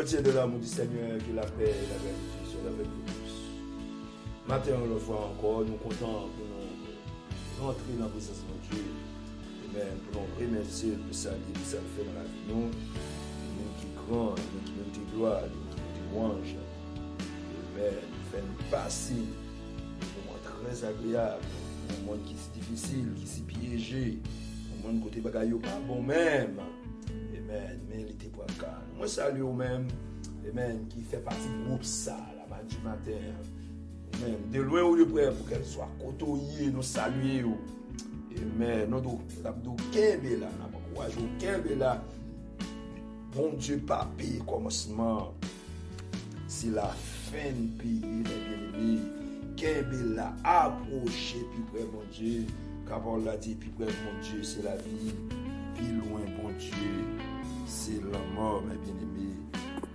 entier de l'amour du Seigneur, que la paix et la bénédiction soit avec vous tous. Matin, on le voit encore, nous comptons pour nous rentrer dans la présence de Dieu. Amen. Pour nous remercier pour ça, pour ça fait dans la vie. Nous qui grand, nous qui nous gloire, nous qui nous louange. Amen. Nous faisons passer un moment très agréable, un moment qui est difficile, qui est piégé, un moment côté bagaille pas bon même. Amen. Mais il était pour le cas. Moi, salue au même. Amen. Qui fait partie du groupe ça, la matin du matin. Amen. De loin ou de près, pour qu'elle soit côtoyée, nous saluer. Amen. Nous devons Kembe là. Nous devons Kembe là. Bon Dieu, papi, commencement. C'est la fin du pays, les bien-aimés. Kembe là, approché, puis près, mon Dieu. Car on l'a dit, puis près, mon Dieu, c'est la vie. Puis loin, bon Dieu, c'est la mort, mes bien-aimés.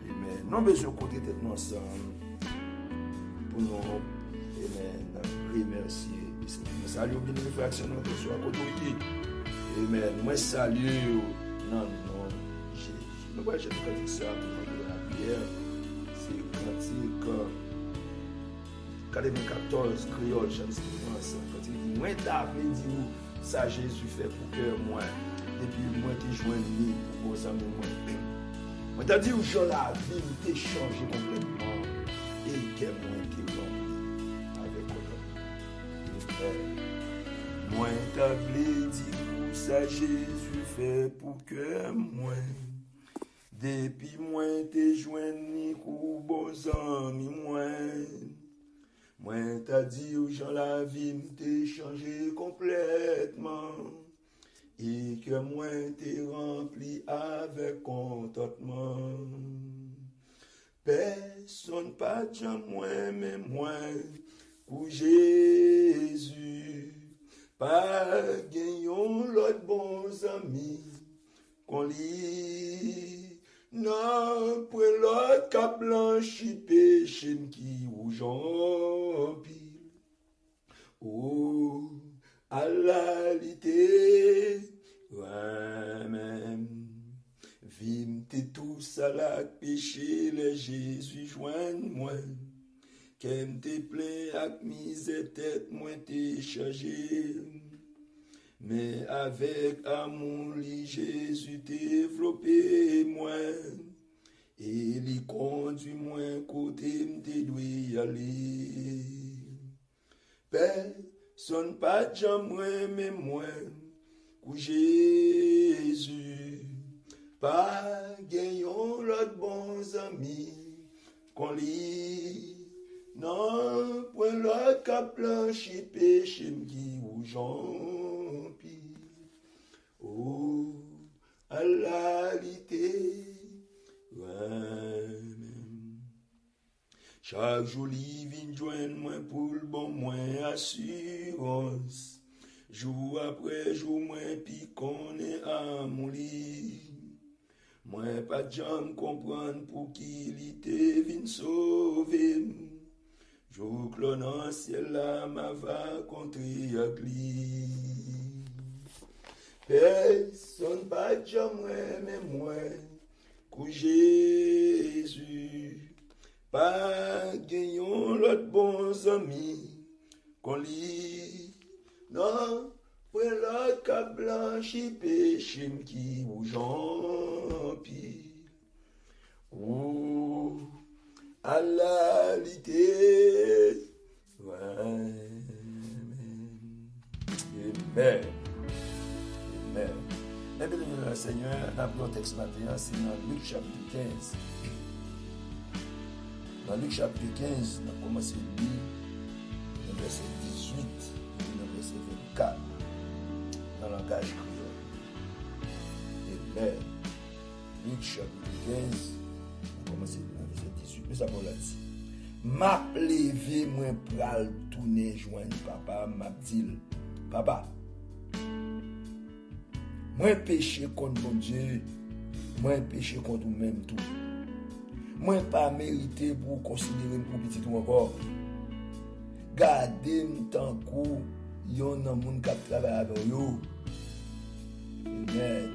Amen. Nous avons besoin de côté tête ensemble pour nous, amen, remercier. Salut, bien-aimés, fractions, nous sommes à côté. Amen. Moi, salut. Non, Jésus. Nous voyons, j'ai dit ça pour la prière. C'est cantique 94, créole, chapitre 5. Quand il dit, moi, David dit, ça Jésus fait pour que moi. Depuis moi t'ai joigné pour vos amis moi. Moi t'as dit où je la vie t'ai changé complètement et que moi t'ai rempli avec autant. Moi t'as dit où ça Jésus fait pour que moi. Depuis moi t'ai joigné pour vos amis moi. Moi t'as dit où je la vie t'ai changé complètement. Et que moi t'es rempli avec contentement. Personne pas de moi, mais moi, pour Jésus. Pas gagnons l'autre bons amis, qu'on lit. Non, pour l'autre cap blanchi péché qui rouge en pile. Oh. À la lité, ouais, même. Vim t'es tous à la péché, les Jésus joigne-moi. Qu'aime t'es plein avec misère tête, moi t'es chargé. Mais avec amour, Jésus développé moi. Et il conduit moi côté m'te doit aller. Son pas de moi, mais moi, pour Jésus. Pas gagnons l'autre bons amis, qu'on lit. Non, pour l'autre cap blanchi péché qui ou j'en pis. Oh, à la lité, chaque jour, il vient joindre moi pour le bon moins assurance. Jour après jour, moi, puis qu'on est à mon lit. Moi, pas de jambe comprendre pour qu'il était venu sauver. Jour que l'on ciel là, m'a va contrer à lui. Personne pas de jambe, mais moi, que Jésus. Pas gagnons l'autre bons amis, qu'on lit. Non, pour l'autre cap blanchi péché qui bouge en pile. Ou à la lité. Amen. Amen. Amen. Mais bien, le Seigneur, dans le texte matin, c'est dans Luc chapitre 15. Dans Luc chapitre 15, on a commencé à lire le verset 18 et le verset 24 dans le langage créole. Amen. Luc chapitre 15, on a commencé à lire le verset 18. Mais ça va là-dessus. M'a levé, moi pral tourner joindre papa, m'a dit, papa, moi péché contre mon Dieu, moi péché contre vous-même tout. Moi pas mérité pour considérer pour petit ou encore. Gardez m'tan kou yon nan moun k'ap travay avec yo. Amen.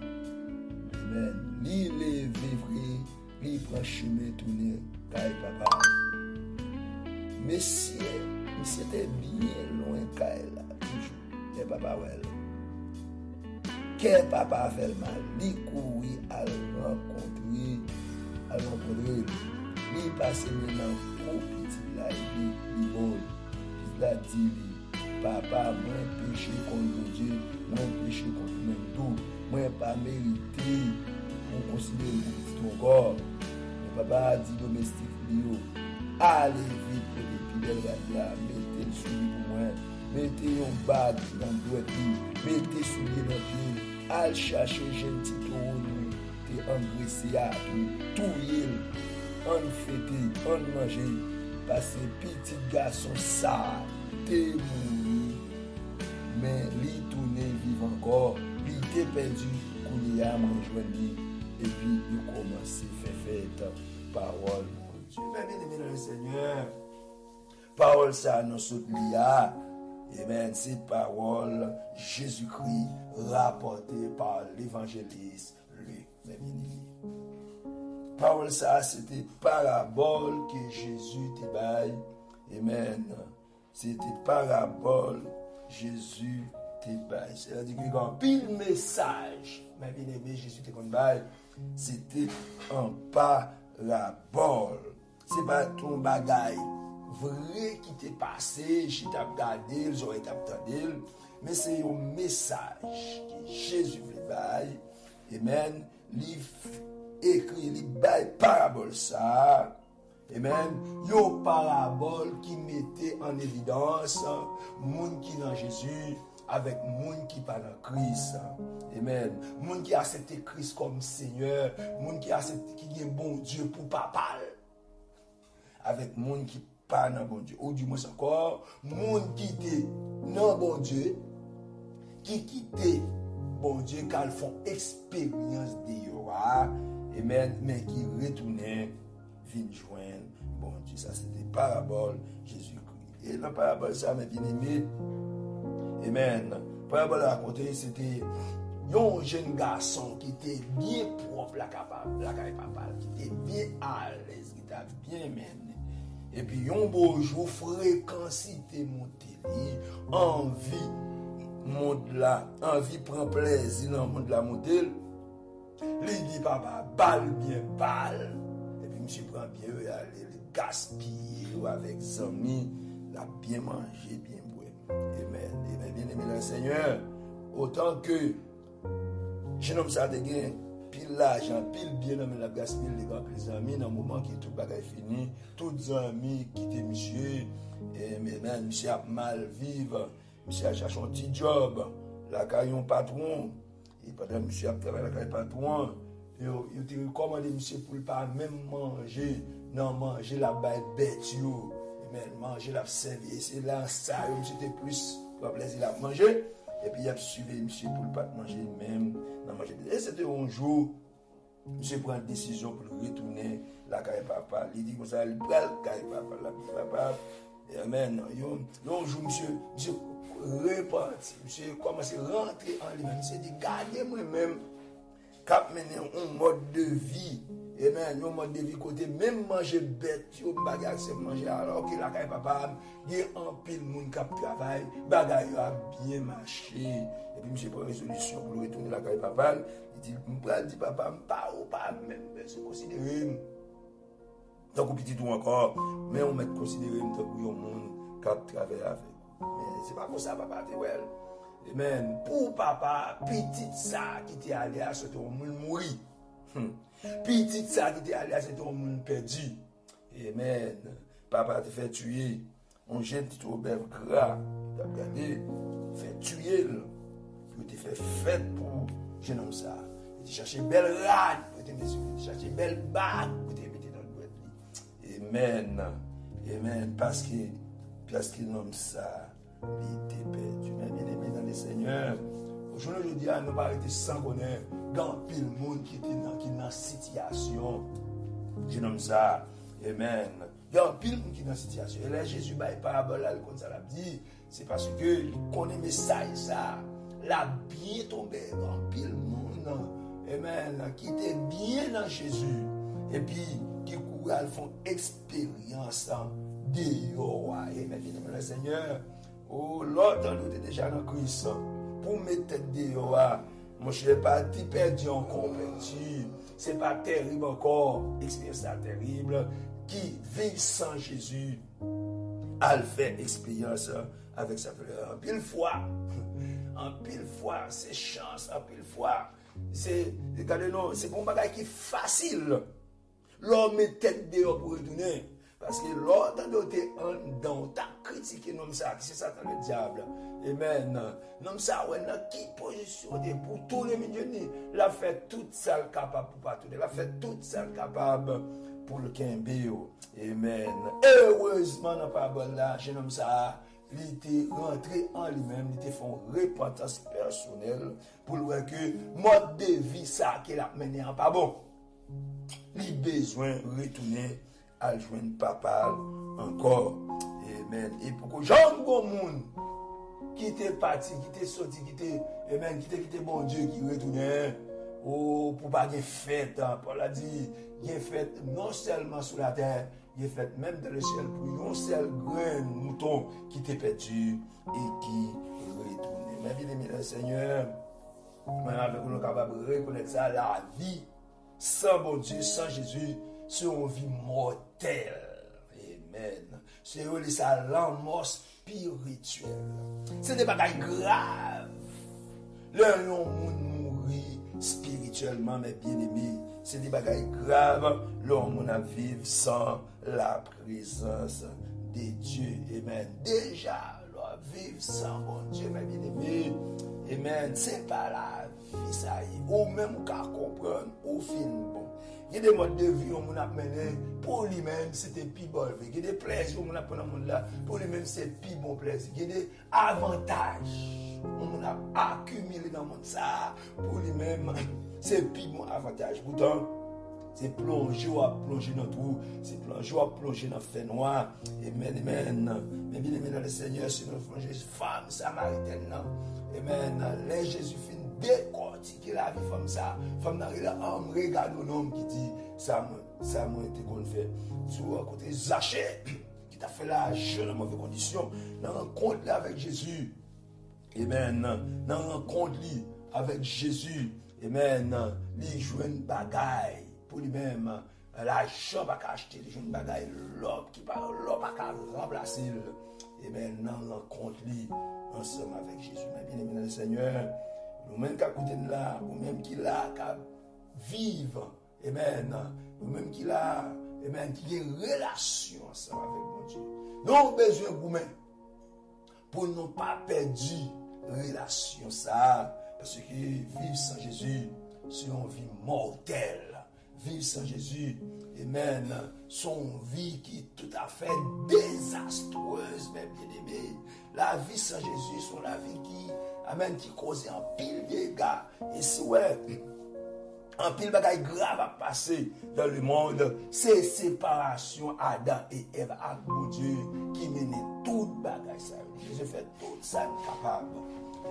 Amen. Li levé vrai, li prend chemin tourner caille papa. Monsieur était bien loin caille là toujours. Et papa ouais. Quel papa fait le mal, il courir à rencontrer, il passe maintenant au petit là, il bon, il a dit, papa, moi péché contre Dieu, moi péché contre même tout, moi pas mérité pour considérer mon petit encore. Le papa a dit domestique, allez vite pour les pidels là, mettez le soulier pour moi, mettez un bag dans le doigt, mettez soulier dans le pied. Al chercher jeune petit taureau, t'es engraissé à tout yel, on fêté, on mangé, parce que petit garçon ça, t'es mouru, mais lui tourné vivre encore, lui t'es perdu, qu'on y a mangé, et puis il commence à faire fête, parole, mon Dieu, mais bien aimé dans le Seigneur, parole ça, nous sommes liés. Amen. Cette parole, Jésus-Christ, rapportée par l'évangéliste Luc. Parole ça, c'était parabole que Jésus te baille. Amen. C'était parabole, Jésus te baille. C'est-à-dire qu'il y a un pile message. Mais bien aimé, Jésus te baille. C'était un parabole. C'est pas ton bagaille vrai qui t'est passé, je t'ai regardé, j'aurais entendu, mais c'est un message que Jésus veut bailler. Amen. Il écrit, il baille parabole ça. Amen. Une parabole qui mettait en évidence monde qui dans Jésus avec monde qui pas dans Christ. Amen. Monde qui accepte Christ comme Seigneur, monde qui accepte qui est bon Dieu pour papa. Avec monde qui pas dans bon Dieu, ou du moins encore, monde qui était dans bon Dieu, qui quittait bon Dieu, quand ils font expérience de Yoa, amen, mais qui retournaient, viennent joindre bon Dieu. Ça, c'était parabole Jésus-Christ. Et la parabole, ça, mes bien-aimés, amen, parabole racontée, c'était un jeune garçon qui était bien propre, la papa, qui était bien à l'aise, qui était bien mené. Et puis, un beau jour, fréquencité monter, envie prend plaisir dans le monde de la monter. Il dit, papa, balle bien, balle. Et puis, monsieur prend bien, il gaspille avec ses amis, il a bien mangé, bien boire. Amen. Amen. Bien aimé le Seigneur, autant que jeune homme ça a gagné pile l'argent, pile bien dans la gaspille les amis dans le moment qui tout bagage fini, tous les amis qui étaient monsieur et maintenant monsieur a mal vivre, monsieur a cherché un petit job, la caillon patron et pendant monsieur a travaillé la caillon patron, il te recommandé monsieur pour pas même manger, non manger la bête yo, mais manger la servir, c'est là ça monsieur était plus pour plaisir à manger. Et puis il a suivi monsieur pour ne pas manger même. Et c'était un jour, monsieur prend une décision pour retourner la caille papa. Il dit comme ça, il prend la caille papa, la papa. Et amen. Un jour, monsieur reparti. Monsieur commence à rentrer en lui-même. Monsieur dit, gardez moi-même, cap mener un mode de vie. Amen. Un mode de vie côté, même manger bête, yo bagage c'est manger alors que la caille papa, il y a un pile monde qui travaille, bagage a bien marché. Et puis monsieur prend résolution pour retourner la caille papa, il dit papa, pas même c'est considéré. Donc petit tout encore, mais on met considéré comme un monde qui travaille avec. Mais c'est pas comme ça papa dit well. Amen. Pour papa, petit ça qui était allé à ce monde mourir. Petit ça qui était allé à cet homme perdu. Amen. Papa te fait tuer. On jeune petit Robert gras. Tu as regardé. Fait tuer. Il te fait fête pour jeune homme ça. Il te cherché belle rade pour te mettre. Il te cherché belle bague pour te mettre dans le boîte. Amen. Amen. Parce que l'homme ça, il était perdu. Mais bien aimé dans le Seigneur. Aujourd'hui, je dis à nous pas arrêter sans connaître. Quand pile monde qui était dans situation, je nomme ça, amen. Il y a un pile monde qui est dans situation. Et là, Jésus, bah, il parabole là, comme ça l'a dit, c'est parce que il connaît le message, ça, l'a bien tombé dans pile monde, amen, qui était bien dans Jésus. et puis qui courent font expérience de Yoa. Et maintenant, le Seigneur, oh, l'autre, nous était déjà dans Christ. Pour mettre tête de Yoa, mon cher, pas perdu encore, perdu. C'est pas terrible encore, expérience terrible, qui vit sans Jésus, elle fait expérience avec sa fleur. En pile fois, c'est chance, en pile fois, c'est, regardez-nous, c'est pour un bagage qui est facile. L'homme est tête dehors pour retourner. Parce que l'autre t'es en dedans, t'as critiqué l'homme ça, c'est ça le diable. Amen. L'homme ça, ouais, dans qui position pour tous les millions, l'a fait toute seule capable pour pas tout, l'a fait toute seule capable pour le Kimbéo. Amen. Heureusement, dans la parabole là, jeune homme ça, il était rentré en lui-même, il était fait une repentance personnelle pour voir que mode de vie ça qu'il a mené en pas bon. Il a besoin de retourner à joindre papa encore. Amen. Et pour que Jean Gomoun qui était parti, qui était sorti, qui était, amen, qui était bon Dieu, qui retournait, oh, pour pas de fête, Paul a dit, il y a fête non seulement sur la terre, il y a fête même dans le ciel pour un seul grain mouton qui était perdu et qui retournait. Mais bien aimé le Seigneur, avec nous capable de reconnaître ça, la vie sans bon Dieu, sans Jésus, c'est une vie mortelle. Amen. C'est la mort spirituelle. C'est des bagailles graves. Le monde mourir spirituellement, mais bien aimé, c'est des bagailles graves. L'homme a vivre sans la présence de Dieu. Amen. Déjà, l'homme vivre sans bon Dieu, mais bien aimé. Amen. C'est pas la vie, ça y est. Ou même qu'à comprendre, au fin bon. Il y a des modes de vie où on a mené, pour lui-même, c'était plus bon. Il y a des plaisirs où on a pris dans le monde là, pour lui-même, c'est plus bon plaisir. Il y a des avantages où on a accumulé dans le monde ça, pour lui-même, c'est plus bon avantage. Pourtant, c'est plonger ou à plonger dans tout, c'est plonger ou à plonger dans le fait noir. Amen, amen. Mais bien aimé dans le Seigneur, c'est notre femme samaritaine. Amen. Les Jésus finit décortiquer la vie femme ça. Femme n'a rien à regarder un homme qui dit ça m'a été qu'on fait. Sur côté Zachée, qui t'a fait l'argent dans mauvaise condition, dans rencontre là avec Jésus. Amen. Dans rencontre avec Jésus. Amen. Il joue une bagaille pour lui-même. L'argent va acheter, il joue une bagaille l'homme qui va remplacer. Amen. Dans rencontre ensemble avec Jésus. Mais bien aimé le Seigneur. Nous-mêmes qui écoutons là, nous-mêmes qui là, qui vivent, amen, nous-mêmes qui là, amen, qui ont une relation ensemble avec mon Dieu. Nous avons besoin de vous-même pour ne pas perdre relation ça, parce que vivre sans Jésus, c'est une vie mortelle. Vivre sans Jésus, amen, c'est une vie qui est tout à fait désastreuse, même bien aimé. La vie sans Jésus, c'est la vie qui, amen, qui cause un pile dégâts. Et si ouais, un pile bagaille grave à passer dans le monde, c'est séparation Adam et Ève à mon Dieu qui mène toute bagaille ça. Jésus fait tout ça capable.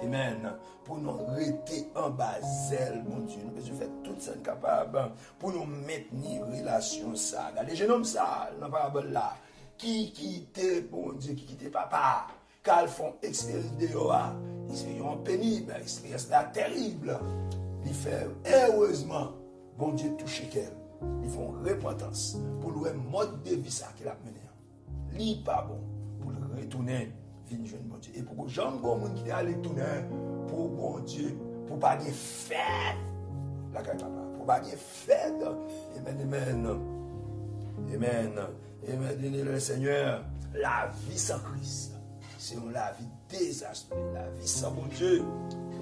Amen. Pour nous rester en bas zèle, mon Dieu. Nous Jésus fait tout ça capable pour nous maintenir relation ça. Les jeunes hommes ça, dans la parabole là, qui quittait, bon Dieu, qui quittait papa. Quand ils font expérience de Yoa, ils sont pénibles, expérience là terrible. Ils font heureusement, bon Dieu touche qu'elle. Ils font repentance pour le mode de vie ça qu'il a mené. Li pas bon pour le retourner, venir jeune bon Dieu. Et pour que Jean Gomoun qui est allé tourner pour bon Dieu, pour pas de fête, la caille papa, pour pas de fête. Amen, amen. Amen. Amen, le Seigneur, la vie sans Christ. C'est la vie désastreuse, la vie sans mon Dieu.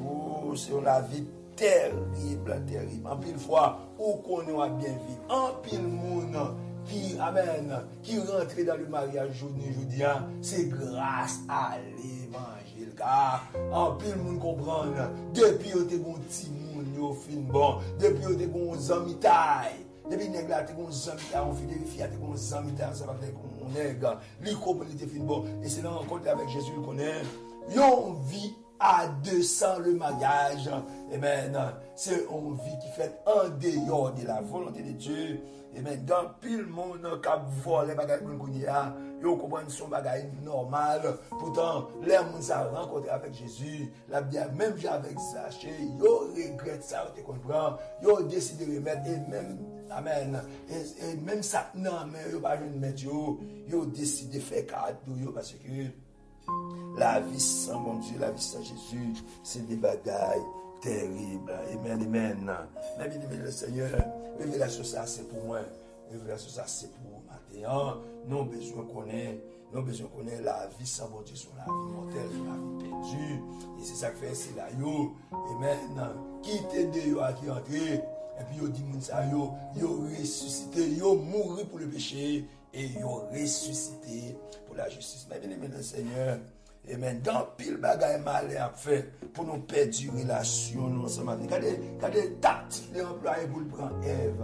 Oh, c'est la vie terrible, terrible. En pile fois, où qu'on a bien vivre. En pile monde qui, amen, qui rentre dans le mariage aujourd'hui, c'est grâce à l'évangile. Car en pile monde comprend, depuis que tu es bon petit monde, tu fin bon, depuis que tu es bon zami taille. Depuis que tu es bon zami taille, on fait vérifier, tu es bon zami taille, ça va faire qu'on est, li comprend, il te fin bon. Et c'est là rencontre avec Jésus qu'on est. Yon vie à 200 le mariage. Amen. C'est une vie qui fait en dehors de la volonté de Dieu. Amen. Dans pile monde qui a volé bagay pour nous yo comprendre son bagay normal. Pourtant, les gens s'est rencontré avec Jésus, la bien même avec Zachée, yo regrette ça, tu comprends? Yo décidé de remettre et même amen. Et même ça non mais yo pas jeune mettre yo décidé de faire cadeau yo parce que la vie sans mon Dieu, la vie sans Jésus, c'est des bagailles terribles. Amen, amen. Mais bien aimé le Seigneur, révélation ça c'est pour moi. Révélation ça c'est pour Matin. Nous avons besoin de connaître la vie sans bon Dieu, la vie mortelle, la vie perdue. Et c'est ça que fait c'est là yo. Amen. Quittez de yo qui entrer. Et puis yo dit moun ça yo ressuscité, yo mouru pour le péché et yo ressuscité pour la justice. Mais bien aimé le Seigneur. Amen. Dans pile bagaille mal à faire pour nous perdre relation nous ensemble avec. Regardez tactique les employés pour le prendre Ève.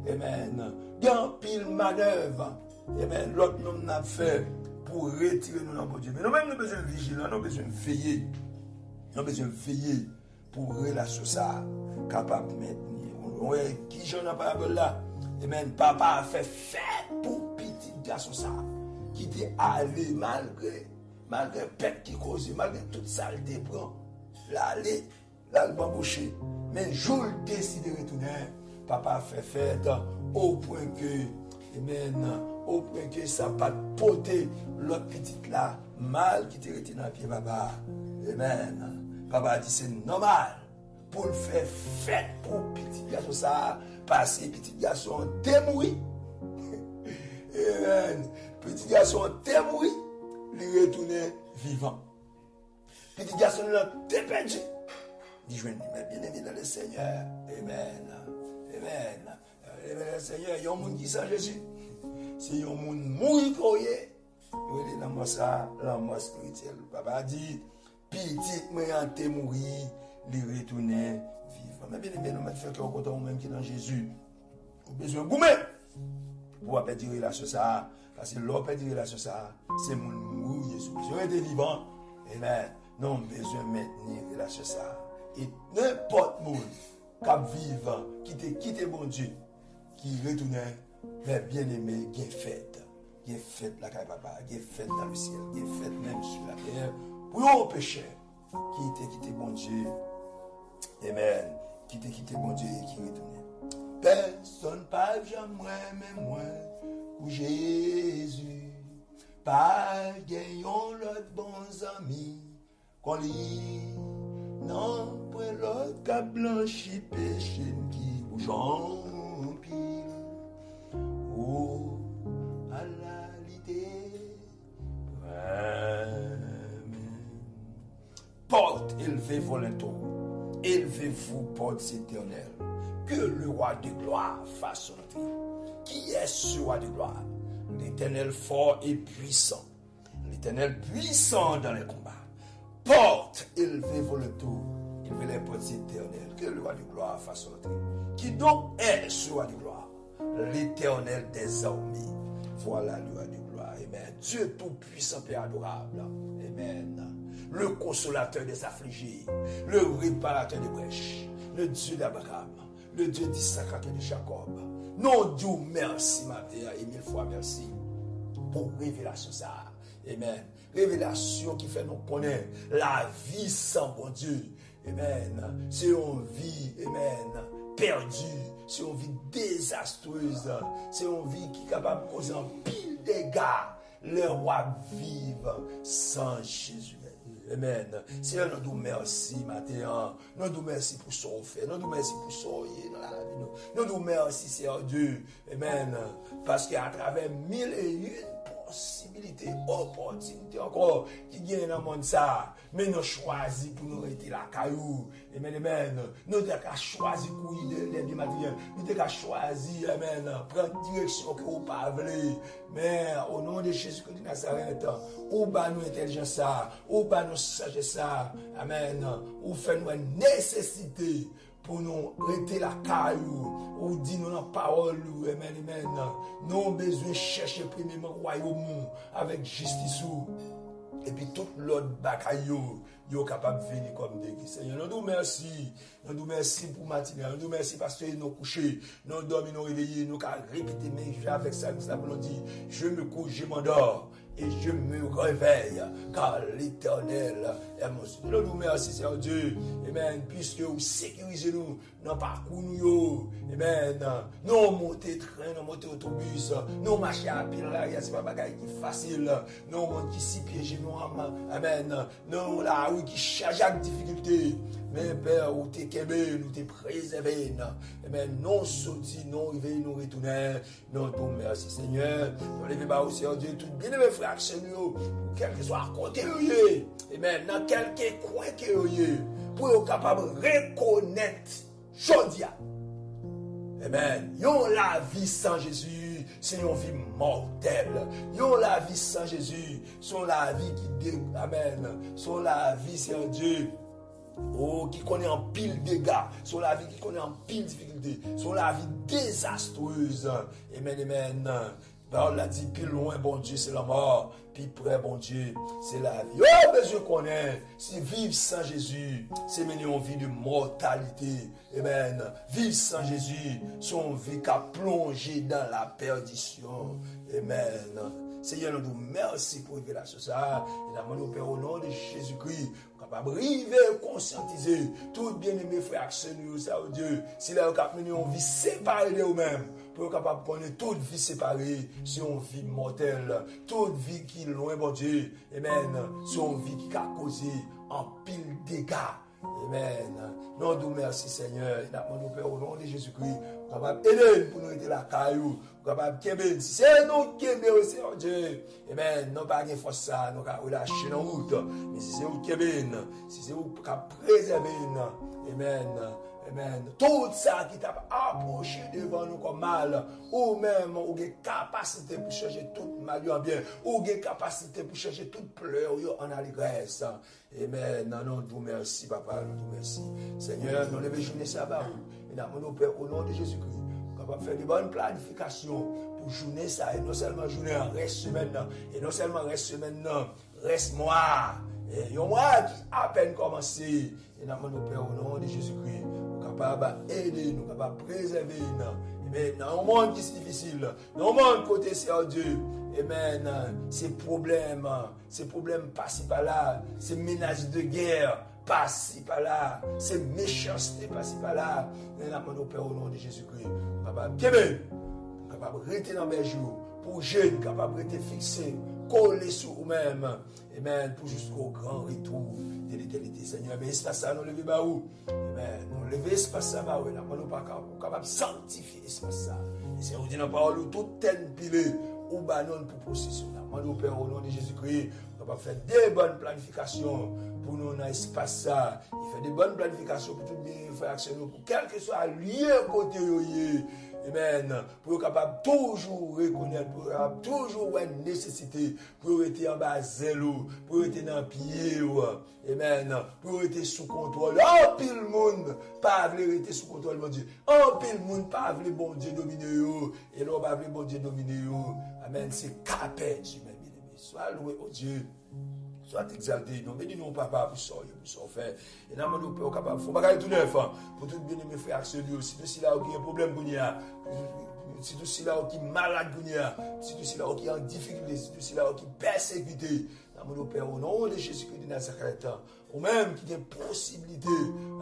Amen. Dans pile manœuvre. Amen. L'autre nous n'a fait pour retirer nous dans bon Dieu. Mais nous-mêmes nous besoin de vigilant, nous besoin de veiller. Nous besoin de veiller pour relation ça capable de maintenir. Ouais, qui j'en ai parlé là. Amen. Papa a fait fête pour petit garçon ça qui était allé malgré pète qui cause, malgré toute saleté prend, l'aller, le bambouché. Mais jour décide de retourner, papa fait fête au point que, amen, au point que ça pas poter l'autre petite là, mal qui te retenu dans le pied papa. Amen. Papa a dit c'est normal pour le faire fête pour petit garçon ça, parce que petit garçon t'es mouru. Amen. Petit garçon t'es mouru. Il retourner vivant. Petit garçon là, t'es perdu. Dit je mais bien aimé dans le Seigneur. Amen. Amen. Amen le Seigneur, il y a un monde qui sent Jésus. C'est un monde mourir croyé. Il est dans moi ça, la mort spirituelle. Papa a dit, petit moi t'es mourir, il retourner vivant. Mais bien aimé, nous mettons faire qu'on content même qui est dans Jésus. Vous besoin de goumer pour perdre relation ça. Parce que l'homme perd relation ça, c'est mon mou Jésus. Si on est vivant, amen, nous avons besoin de maintenir relation ça. Et n'importe qui vivant, qui te quitte mon Dieu, qui retourne, mais bien aimé, qui est fait. Qui est fait la caille papa, qui est fait dans le ciel, qui est fait même sur la terre. Pour nos pécheurs, qui te quitte mon Dieu, amen, qui te quitte mon Dieu et qui retourne. Personne pas jamais, mais moi. Jésus, pas gagnons l'autre bons amis, qu'on lit, non, pour l'autre qui blanchi péché qui bouge en pile, oh, à la l'idée, porte élevée volontaire, élevez-vous, porte éternelle, que le roi de gloire fasse son entrée. Qui est ce roi de gloire? L'Éternel fort et puissant. L'Éternel puissant dans les combats. Porte, élevez vos tour. Élevez les portes éternelles. Que le roi de gloire fasse entrer. Qui donc est ce roi de gloire? L'Éternel des armées. Voilà le roi de gloire. Amen. Dieu tout-puissant et adorable. Amen. Le consolateur des affligés. Le réparateur des brèches. Le Dieu d'Abraham. Le Dieu d'Isaac et de Jacob. Non, Dieu, merci, matin, et mille fois merci pour révélation ça. Amen. Révélation qui fait nous connaître la vie sans bon Dieu. Amen. C'est une vie, amen, perdue. C'est une vie désastreuse. C'est une vie qui est capable de causer un pile de dégâts. Le roi vive sans Jésus. Amen. Seigneur, nous nous merci matin. Nous nous merci pour ce qu'on fait. Nous nous merci pour ce qu'on est dans la vie. Nous nous merci, Seigneur Dieu. Amen. Parce qu'à travers 1001 possibilités, opportunités encore, qui gagnent dans le monde ça, mais nous choisissons pour nous rester la caillou. Amen, amen. Nous avons choisi pour les biens matériels. Nous avons choisi, amen, prendre direction que vous ne pas voulez. Mais au nom de Jésus-Christ de Nazareth, ou bas nous intelligence ça, ou bas nous sagesse ça, amen, ou fait nous une nécessité pour nous rester la caillou, ou dire nous la parole, amen, amen. Nous avons besoin de chercher premièrement le royaume avec justice. Et puis tout l'autre bagaille yo capable de venir comme des Seigneur. Nous merci. Nous merci pour matinée. Nous merci parce que nous couchés, nous dormons, nous réveillés, nous avons répété mais avec ça nous avons dit je me couche, je m'endors et je me réveille car l'Éternel est mon Seigneur. Nous merci Seigneur Dieu. Amen. Puisque vous sécurisez nous dans le parcours nous. Amen. Nous montons train, nous montons autobus, nous marchons à pied là, c'est pas bagaille qui est facile. Nous montons qui pieds nous. Amen. Nous la rue qui charge avec difficulté. Mais Père, où t'es québé, nous t'es préservé. Amen. Non sorti, non réveillé, nous retourner. Nous te merci Seigneur. Nous levons bas au Seigneur Dieu, tout bien aimé frère nous, quel que soit côté amen, dans quelques coin que pour être capable de reconnaître Jodia. Amen. Yon la vie sans Jésus, c'est une vie mortelle. Yon la vie sans Jésus, c'est la vie qui amen. C'est la vie, c'est Dieu. Oh, qui connaît en pile dégâts, sur la vie qui connaît en pile difficulté, sur la vie désastreuse. Amen, amen. Parole l'a dit, plus loin, bon Dieu, c'est la mort. Puis près, bon Dieu, c'est la vie. Oh, mais je connais, si vivre sans Jésus, c'est mener une vie de mortalité. Amen. Vivre sans Jésus, c'est une vie qui a plongé dans la perdition. Amen. Seigneur, nous merci pour révélation ça. Et nous demandons Père au nom de Jésus-Christ, capable de arriver à conscientiser tout bien-aimé frère nous, ça, oh Dieu, si là, nous avons une vie séparée de nous-mêmes, pour être capable de connaître toute vie séparée, c'est une vie mortelle, toute vie qui est loin, bon Dieu, amen, c'est une vie qui a causé en pile dégâts. Amen. Nous nous merci Seigneur. Et nous demandons Père au nom de Jésus-Christ, capable d'aider pour nous aider la caillou, capable de si c'est nous qui aimons, Seigneur Dieu. Amen. Non pas de force ça, nous avons relâché dans la route. Mais si c'est vous qui aimez, si c'est vous qui préservez, amen. Amen. Tout ça qui t'a approché devant nous comme mal, ou même, ou avez capacité pour changer tout mal en bien, ou avez capacité pour changer toute pleur en allégresse. Amen. Non, nous merci, papa, nous merci. Seigneur, nous levons journée sabbat, et nous demandons Père au nom de Jésus-Christ, capable de faire de bonnes planifications pour journée ça, et non seulement journée, reste semaine, et non seulement reste semaine, reste mois. Et un mois qui a à peine commencé, et nous demandons Père au nom de Jésus-Christ, capable d'aider, nous capable de préserver. Mais dans un monde qui est difficile, dans un monde côté c'est Dieu, amen, ces problèmes passent par là, ces ménages de guerre passent par là, ces méchancetés passent par là. Et nous demandons Père au nom de Jésus-Christ, capable de rester dans mes jours, pour jeunes, capable de rester fixé, collé sur vous-même, amen, pour jusqu'au grand retour de l'éternité. Seigneur, mais espace ça, nous levons bas où? Amen. Nous levons espace ça, bah oui, nous sommes pas capables de sanctifier espace ça. Et c'est vous dit dans la parole, tout est pilé, ou banon pour procession. Nous Père au nom de Jésus-Christ, nous va faire des bonnes planifications pour nous dans l'espace ça. Il fait des bonnes planifications pour tout bien faire action, pour quel que soit le lieu côté. Amen. Pour être capable de toujours reconnaître, pour être capable toujours avoir une nécessité, pour être en bas zélo, pour être dans le pied. Amen. Pour être sous contrôle. En pile le monde, pas vouloir être sous contrôle, mon Dieu. En pile le monde, pas vouloir bon Dieu dominer. Et là, pas vouloir bon Dieu dominer. Amen. C'est capé, Dieu, mes bien-aimés. Sois loué au Dieu. Soit exalté, nous bénissons papa pour ça, faire. Et nous sommes pas capables de faire bagage tout neuf pour tout bien mes frères si tout cela qui a un problème si tout cela qui est malade si tout cela qui est en difficulté, si tout cela qui est persécuté. Nous sommes Père au nom de Jésus-Christ de Nazareth, ou même qui a une possibilité,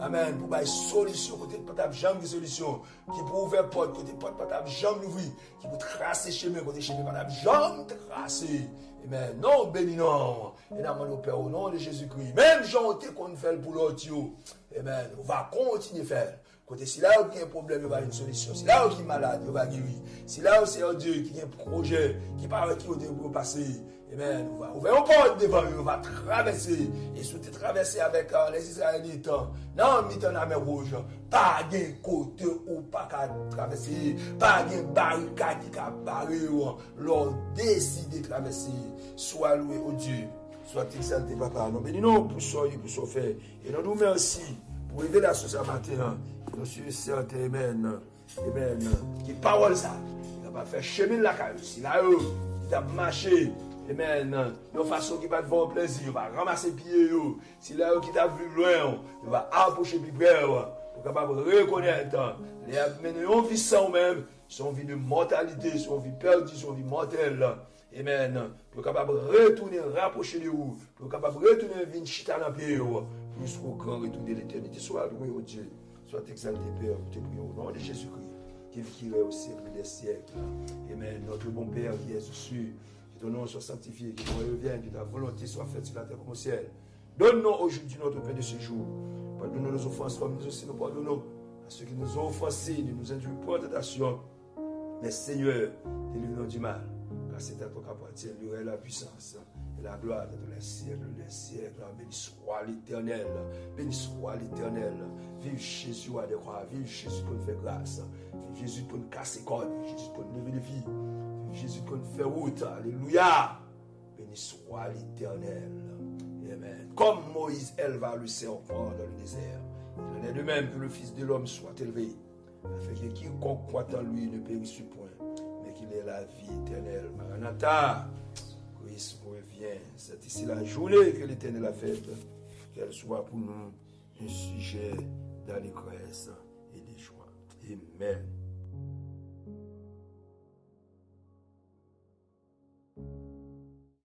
amen, pour avoir une solution, côté de potable, jambe de solution, qui peut ouvrir porte, côté porte potable, jambe d'ouvrir, qui peut tracer chemin, côté chemin potable, jambe tracée. Amen. Non, béni non. Et nous demandons Père au nom de Jésus-Christ. Même Jean qu'on fait pour l'autre, amen, on va continuer à faire. Côté si là où il y a un problème, il va y avoir une solution. Si là où il est malade, il va guérir. Si là où c'est un Dieu qui a un projet, qui parle qui va passer, amen, on va ouvrir une porte devant eux, on va traverser. Et si tu traverser avec les Israélites, non, mi-temps la mer rouge, pas de côté ou pas qu'à traverser, pas de barricade qui a barré, l'on décide de traverser. Soit loué au Dieu, soit exalté, papa. Nous bénissons pour ça et pour ça faire. Et nous nous merci pour aider la société matin. Nous sommes certains, amen, amen, qui parole ça. Il n'a pas fait chemin la caille. Si là, il a marché, Amen. De façon qui va te faire plaisir, il va ramasser pieds. Si là qui t'a vu loin, il va approcher plus près. Pour capable de reconnaître. Les amener une vie sans même, son vie de mortalité, son vie perdue, son vie mortelle. Amen. Pour capable de retourner, rapprocher de vous. Pour capable de retourner, venir chita dans le pied. Jusqu'au grand retour de l'éternité. Soit loué au Dieu. Soit exalté, Père, pour te prier au nom de Jésus-Christ, qui vit au siècle des siècles. Amen. Notre bon Père qui est dessus, que ton nom soit sanctifié, que ton revienne, que ta volonté soit faite sur la terre comme au ciel. Donne-nous aujourd'hui notre pain de ce jour. Pardonne-nous nos offenses, comme nous aussi nous pardonnons à ceux qui nous ont offensés, ne nous induis pas en tentation. Mais Seigneur, délivre-nous du mal, car c'est à toi qu'appartient la puissance et la gloire de tous les siècles, les siècles. Béni soit l'Éternel, béni soit l'Éternel. Vive Jésus à des croix, vive Jésus pour nous faire grâce, vive Jésus pour nous casser cordes, vive Jésus pour nous lever de vie, vive Jésus pour nous faire route. Alléluia. Béni soit l'Éternel. Amen. Comme Moïse éleva le serpent dans le désert, il en est de même que le Fils de l'homme soit élevé, afin que quiconque croit en lui ne périsse point, mais qu'il ait la vie éternelle. Maranatha, Christ revient. C'est ici la journée que l'Éternel a faite, qu'elle soit pour nous un sujet d'allégresse et de joie. Amen.